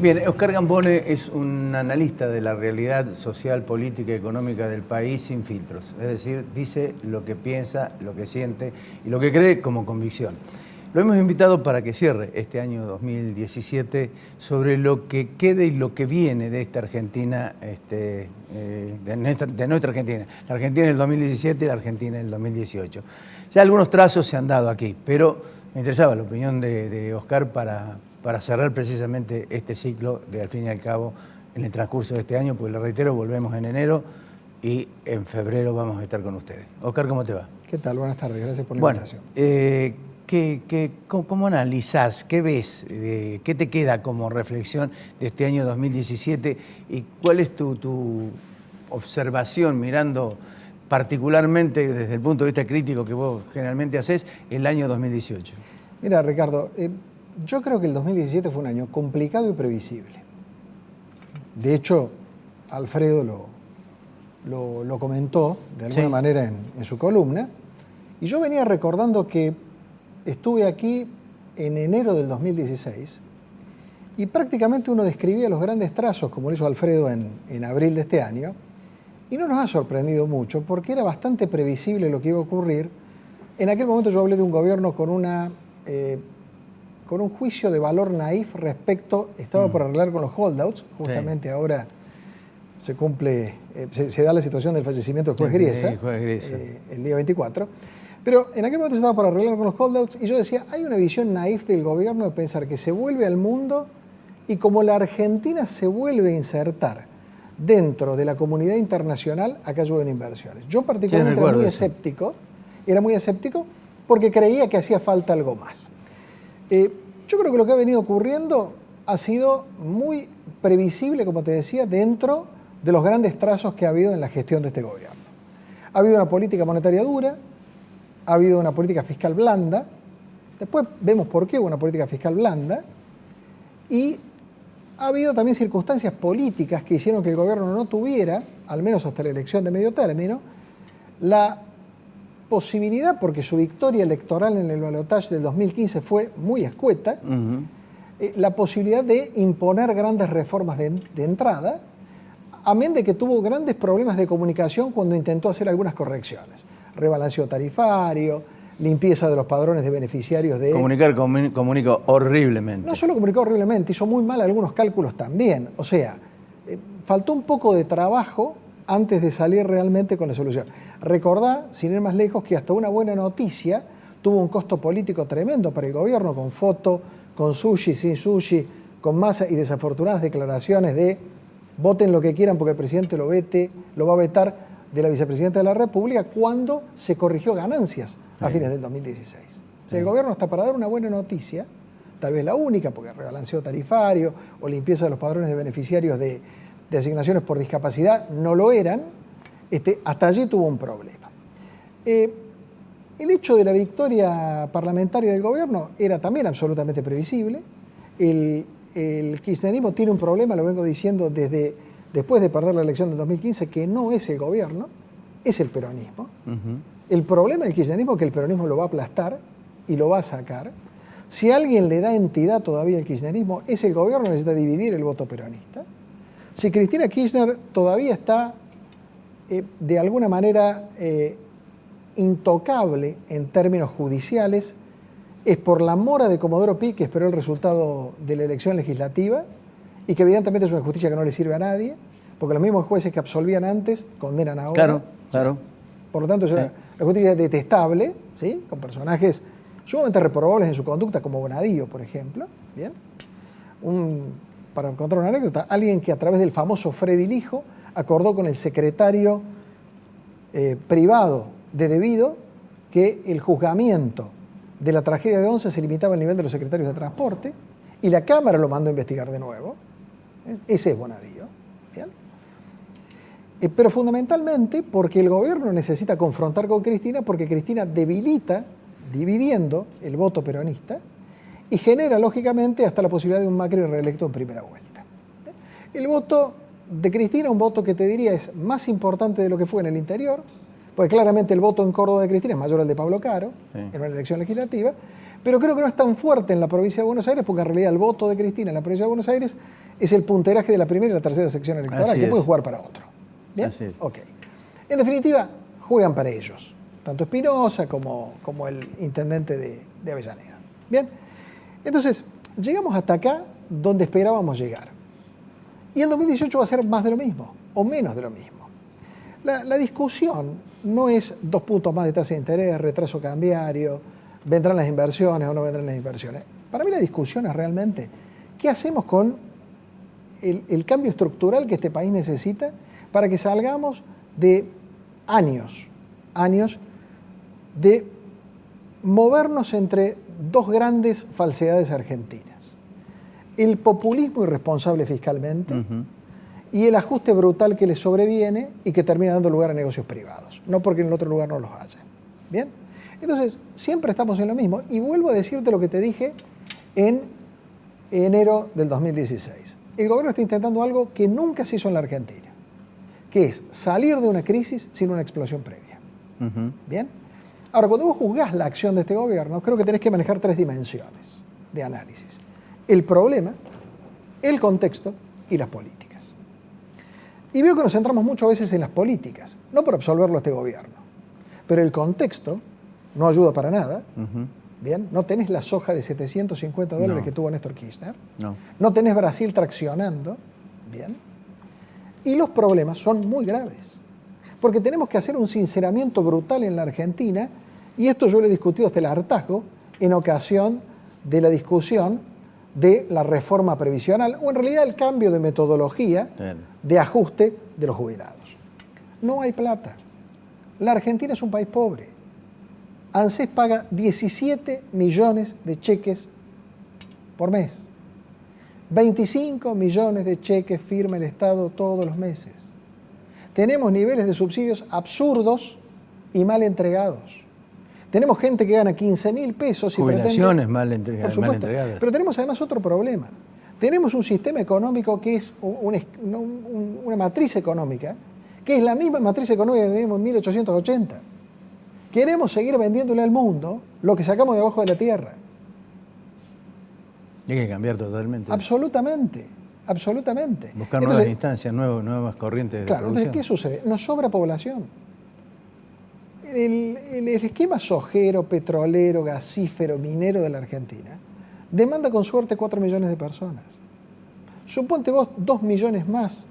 Bien, Oscar Gambone es un analista de la realidad social, política y económica del país sin filtros. Es decir, dice lo que piensa, lo que siente y lo que cree como convicción. Lo hemos invitado para que cierre este año 2017 sobre lo que quede y lo que viene de esta Argentina, de nuestra Argentina. La Argentina del 2017 y la Argentina del 2018. Ya algunos trazos se han dado aquí, pero me interesaba la opinión de Oscar para cerrar precisamente este ciclo de al fin y al cabo en el transcurso de este año, porque le reitero, volvemos en enero y en febrero vamos a estar con ustedes. Oscar, ¿cómo te va? ¿Qué tal? Buenas tardes, gracias por la invitación. ¿Cómo analizás? ¿Qué ves? ¿Qué te queda como reflexión de este año 2017? ¿Y cuál es tu observación mirando particularmente desde el punto de vista crítico que vos generalmente haces el año 2018? Mira, Ricardo, yo creo que el 2017 fue un año complicado y previsible. De hecho, Alfredo lo comentó de alguna manera en su columna, y yo venía recordando que estuve aquí en enero del 2016 y prácticamente uno describía los grandes trazos, como lo hizo Alfredo en abril de este año, y no nos ha sorprendido mucho porque era bastante previsible lo que iba a ocurrir. En aquel momento yo hablé de un gobierno con un juicio de valor naif respecto, estaba por arreglar con los holdouts, justamente ahora se cumple, se da la situación del fallecimiento del juez Griesa, el día 24, pero en aquel momento se estaba por arreglar con los holdouts y yo decía, hay una visión naif del gobierno de pensar que se vuelve al mundo y como la Argentina se vuelve a insertar dentro de la comunidad internacional, acá llueven inversiones. Yo particularmente era muy escéptico porque creía que hacía falta algo más. Yo creo que lo que ha venido ocurriendo ha sido muy previsible, como te decía, dentro de los grandes trazos que ha habido en la gestión de este gobierno. Ha habido una política monetaria dura, ha habido una política fiscal blanda, después vemos por qué hubo una política fiscal blanda, y ha habido también circunstancias políticas que hicieron que el gobierno no tuviera, al menos hasta la elección de medio término, la posibilidad, porque su victoria electoral en el balotaje del 2015 fue muy escueta, la posibilidad de imponer grandes reformas de entrada, amén de que tuvo grandes problemas de comunicación cuando intentó hacer algunas correcciones. Rebalanceo tarifario, limpieza de los padrones de beneficiarios de... Comunicó horriblemente. No solo comunicó horriblemente, hizo muy mal algunos cálculos también. O sea, faltó un poco de trabajo antes de salir realmente con la solución. Recordá, sin ir más lejos, que hasta una buena noticia tuvo un costo político tremendo para el gobierno, con foto, con sushi, sin sushi, con masa y desafortunadas declaraciones de voten lo que quieran porque el presidente lo va a vetar, de la vicepresidenta de la República, cuando se corrigió ganancias a fines del 2016. O sea, el gobierno está para dar una buena noticia, tal vez la única, porque rebalanceo tarifario o limpieza de los padrones de beneficiarios de asignaciones por discapacidad no lo eran, hasta allí tuvo un problema. El hecho de la victoria parlamentaria del gobierno era también absolutamente previsible. El kirchnerismo tiene un problema, lo vengo diciendo después de perder la elección del 2015, que no es el gobierno, es el peronismo. El problema del kirchnerismo es que el peronismo lo va a aplastar y lo va a sacar. Si alguien le da entidad todavía al kirchnerismo, es el gobierno, necesita dividir el voto peronista. Si Cristina Kirchner todavía está de alguna manera intocable en términos judiciales, es por la mora de Comodoro Pi, que esperó el resultado de la elección legislativa y que evidentemente es una justicia que no le sirve a nadie, porque los mismos jueces que absolvían antes condenan ahora. Claro. Por lo tanto, es una justicia detestable, ¿sí? Con personajes sumamente reprobables en su conducta, como Bonadío, por ejemplo. ¿Bien? Para contar una anécdota, alguien que a través del famoso Freddy Lijo acordó con el secretario privado de Debido que el juzgamiento de la tragedia de Once se limitaba al nivel de los secretarios de transporte y la Cámara lo mandó a investigar de nuevo. Ese es Bonadío. ¿Bien? Pero fundamentalmente porque el gobierno necesita confrontar con Cristina, porque Cristina debilita, dividiendo el voto peronista, y genera, lógicamente, hasta la posibilidad de un Macri reelecto en primera vuelta. El voto de Cristina, un voto que te diría es más importante de lo que fue en el interior, Porque claramente el voto en Córdoba de Cristina es mayor al de Pablo Caro, Sí. en una elección legislativa, pero creo que no es tan fuerte en la provincia de Buenos Aires, porque en realidad el voto de Cristina en la provincia de Buenos Aires es el punteraje de la primera y la tercera sección electoral, Así que es. puede jugar para otro. ¿Bien? Así es. Ok. En definitiva, juegan para ellos, tanto Espinosa como el intendente de Avellaneda. Bien, entonces, llegamos hasta acá donde esperábamos llegar. Y el 2018 va a ser más de lo mismo, o menos de lo mismo. La discusión no es 2 puntos más de tasa de interés, retraso cambiario, vendrán las inversiones o no vendrán las inversiones. Para mí la discusión es realmente, ¿qué hacemos con el cambio estructural que este país necesita para que salgamos de años de movernos entre 2 grandes falsedades argentinas? El populismo irresponsable fiscalmente y el ajuste brutal que le sobreviene y que termina dando lugar a negocios privados, no porque en el otro lugar no los haya. ¿Bien? Entonces, siempre estamos en lo mismo. Y vuelvo a decirte lo que te dije en enero del 2016. El gobierno está intentando algo que nunca se hizo en la Argentina, que es salir de una crisis sin una explosión previa. ¿Bien? Ahora, cuando vos juzgás la acción de este gobierno, creo que tenés que manejar 3 dimensiones de análisis: el problema, el contexto y las políticas. Y veo que nos centramos muchas veces en las políticas, no por absolverlo a este gobierno, pero el contexto no ayuda para nada. Bien, no tenés la soja de $750 que tuvo Néstor Kirchner, no tenés Brasil traccionando, bien, y los problemas son muy graves, porque tenemos que hacer un sinceramiento brutal en la Argentina, y esto yo lo he discutido hasta el hartazgo en ocasión de la discusión de la reforma previsional, o en realidad el cambio de metodología de ajuste de los jubilados. No hay plata. La Argentina es un país pobre. ANSES paga 17 millones de cheques por mes. 25 millones de cheques firma el Estado todos los meses. Tenemos niveles de subsidios absurdos y mal entregados. Tenemos gente que gana 15.000 pesos y jubilaciones pretende, mal entregadas. Pero tenemos además otro problema. Tenemos un sistema económico que es una matriz económica, que es la misma matriz económica que teníamos en 1880. Queremos seguir vendiéndole al mundo lo que sacamos de abajo de la tierra. Hay que cambiar totalmente. Absolutamente, absolutamente. Buscar nuevas instancias, nuevas corrientes de producción. Entonces, ¿qué sucede? Nos sobra población. El esquema sojero, petrolero, gasífero, minero de la Argentina demanda con suerte 4 millones de personas. Suponte vos 2 millones más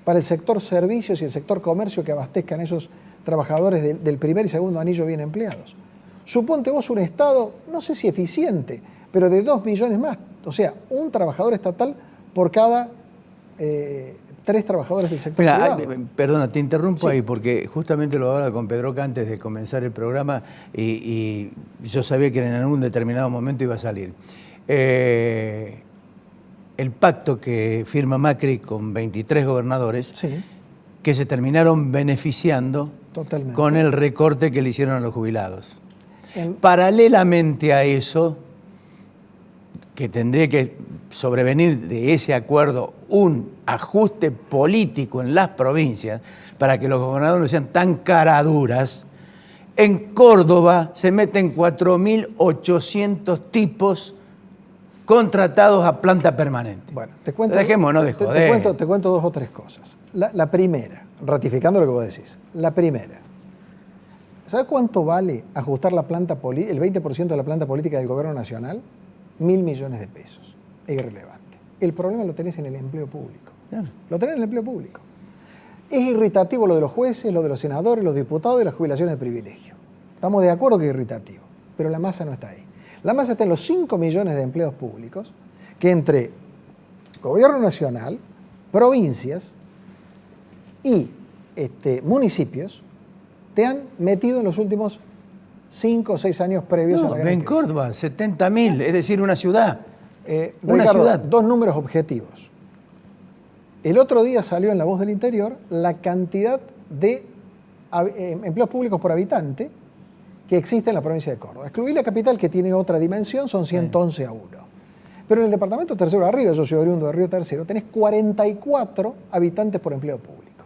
para el sector servicios y el sector comercio que abastezcan esos trabajadores del primer y segundo anillo bien empleados. Suponte vos un Estado, no sé si eficiente, pero de 2 millones más. O sea, un trabajador estatal por cada 3 trabajadores del sector privado. Perdona, te interrumpo ahí, porque justamente lo hablaba con Pedro antes de comenzar el programa y yo sabía que en algún determinado momento iba a salir. El pacto que firma Macri con 23 gobernadores, que se terminaron beneficiando con el recorte que le hicieron a los jubilados. Paralelamente a eso, que tendría que sobrevenir de ese acuerdo un ajuste político en las provincias para que los gobernadores no sean tan caraduras, en Córdoba se meten 4.800 tipos contratados a planta permanente. Bueno, te cuento, dejémonos de joder. Te cuento 2 o 3 cosas. La primera, ratificando lo que vos decís, la primera, ¿sabes cuánto vale ajustar la planta el 20% de la planta política del gobierno nacional? 1.000 millones de pesos. Es irrelevante. El problema lo tenés en el empleo público. Lo tenés en el empleo público. Es irritativo lo de los jueces, lo de los senadores, los diputados y las jubilaciones de privilegio. Estamos de acuerdo que es irritativo, pero la masa no está ahí. La masa está en los 5 millones de empleos públicos que entre gobierno nacional, provincias y municipios te han metido en los últimos 5 o 6 años previos a la gran crisis. En Córdoba, 70.000, es decir, una ciudad. Ricardo, 2 números objetivos. El otro día salió en La Voz del Interior la cantidad de empleos públicos por habitante que existe en la provincia de Córdoba. Excluí la capital, que tiene otra dimensión, son 111 a 1. Pero en el departamento tercero arriba, yo soy oriundo de Río Tercero, tenés 44 habitantes por empleo público.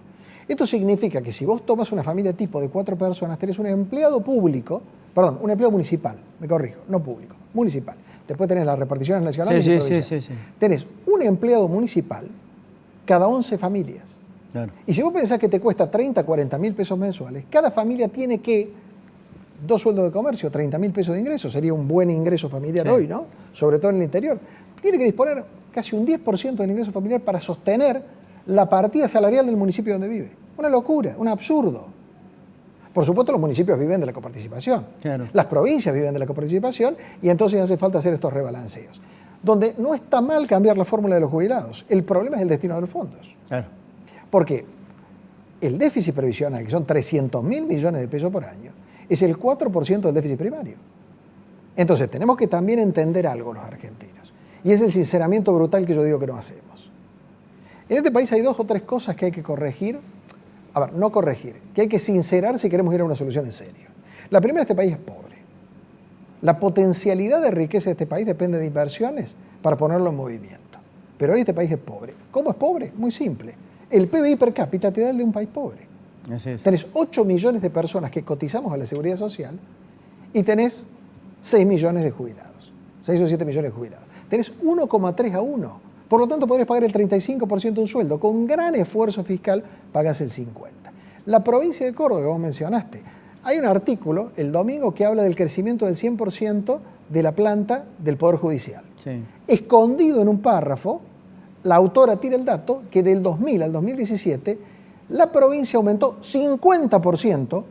Esto significa que si vos tomas una familia tipo de 4 personas, tenés un empleado público, perdón, un empleado municipal, me corrijo, no público, municipal. Después tenés las reparticiones nacionales y provinciales. Sí. Tenés un empleado municipal cada 11 familias. Claro. Y si vos pensás que te cuesta 30, 40 mil pesos mensuales, cada familia tiene que 2 sueldos de comercio, 30 mil pesos de ingresos, sería un buen ingreso familiar hoy, ¿no? Sobre todo en el interior. Tiene que disponer casi un 10% del ingreso familiar para sostener la partida salarial del municipio donde vive. Una locura, un absurdo. Por supuesto, los municipios viven de la coparticipación. Claro. Las provincias viven de la coparticipación y entonces hace falta hacer estos rebalanceos. Donde no está mal cambiar la fórmula de los jubilados. El problema es el destino de los fondos. Claro. Porque el déficit previsional, que son 300 mil millones de pesos por año, es el 4% del déficit primario. Entonces, tenemos que también entender algo los argentinos. Y es el sinceramiento brutal que yo digo que no hacemos. En este país hay 2 o 3 cosas que hay que corregir. A ver, no corregir, que hay que sincerar si queremos ir a una solución en serio. La primera, este país es pobre. La potencialidad de riqueza de este país depende de inversiones para ponerlo en movimiento. Pero hoy este país es pobre. ¿Cómo es pobre? Muy simple. El PBI per cápita te da el de un país pobre. Así es. Tenés 8 millones de personas que cotizamos a la seguridad social y tenés 6 millones de jubilados. 6 o 7 millones de jubilados. Tenés 1,3 a 1. Por lo tanto, podrías pagar el 35% de un sueldo. Con gran esfuerzo fiscal pagás el 50%. La provincia de Córdoba, que vos mencionaste, hay un artículo el domingo que habla del crecimiento del 100% de la planta del Poder Judicial. Sí. Escondido en un párrafo, la autora tira el dato que del 2000 al 2017 la provincia aumentó 50%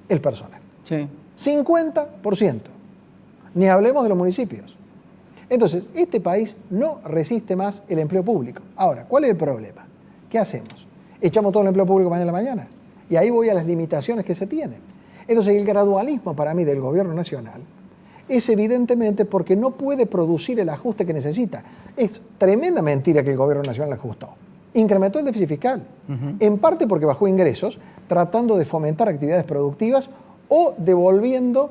el personal. Sí. 50%. Ni hablemos de los municipios. Entonces, este país no resiste más el empleo público. Ahora, ¿cuál es el problema? ¿Qué hacemos? ¿Echamos todo el empleo público mañana a la mañana? Y ahí voy a las limitaciones que se tienen. Entonces, el gradualismo para mí del gobierno nacional es evidentemente porque no puede producir el ajuste que necesita. Es tremenda mentira que el gobierno nacional ajustó. Incrementó el déficit fiscal, en parte porque bajó ingresos, tratando de fomentar actividades productivas o devolviendo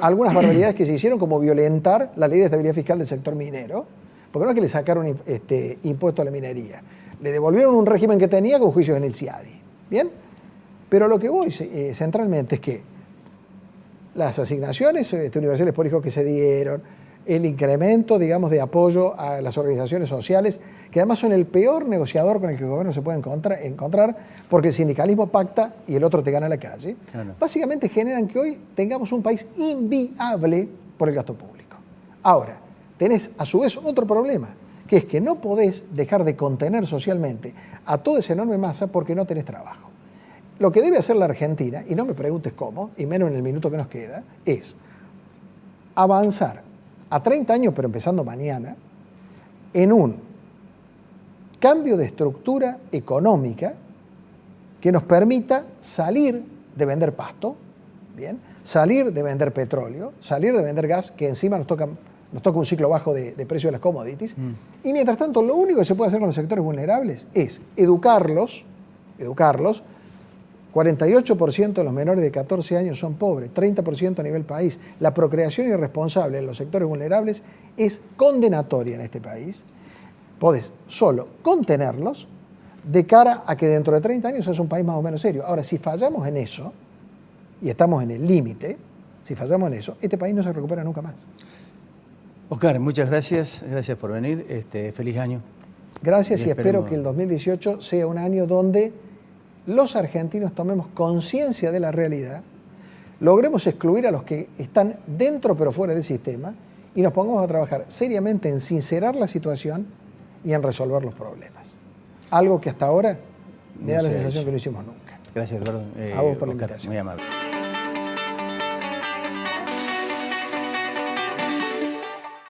algunas barbaridades que se hicieron, como violentar la ley de estabilidad fiscal del sector minero, porque no es que le sacaron impuesto a la minería, le devolvieron un régimen que tenía con juicios en el CIADI. ¿Bien? Pero lo que voy centralmente es que las asignaciones universales por hijos que se dieron, el incremento, digamos, de apoyo a las organizaciones sociales, que además son el peor negociador con el que el gobierno se puede encontrar, porque el sindicalismo pacta y el otro te gana la calle, básicamente generan que hoy tengamos un país inviable por el gasto público. Ahora, tenés a su vez otro problema, que es que no podés dejar de contener socialmente a toda esa enorme masa porque no tenés trabajo. Lo que debe hacer la Argentina, y no me preguntes cómo, y menos en el minuto que nos queda, es avanzar a 30 años, pero empezando mañana, en un cambio de estructura económica que nos permita salir de vender pasto, ¿bien? Salir de vender petróleo, salir de vender gas, que encima nos toca un ciclo bajo de precio de las commodities. Y mientras tanto, lo único que se puede hacer con los sectores vulnerables es educarlos. 48% de los menores de 14 años son pobres, 30% a nivel país. La procreación irresponsable en los sectores vulnerables es condenatoria en este país. Podés solo contenerlos de cara a que dentro de 30 años es un país más o menos serio. Ahora, si fallamos en eso, y estamos en el límite, si fallamos en eso, este país no se recupera nunca más. Oscar, muchas gracias. Gracias por venir. Feliz año. Gracias y espero que el 2018 sea un año donde los argentinos tomemos conciencia de la realidad, logremos excluir a los que están dentro pero fuera del sistema y nos pongamos a trabajar seriamente en sincerar la situación y en resolver los problemas. Algo que hasta ahora me da la sensación que no hicimos nunca. Gracias, Eduardo. A vos por la invitación. Muy amable.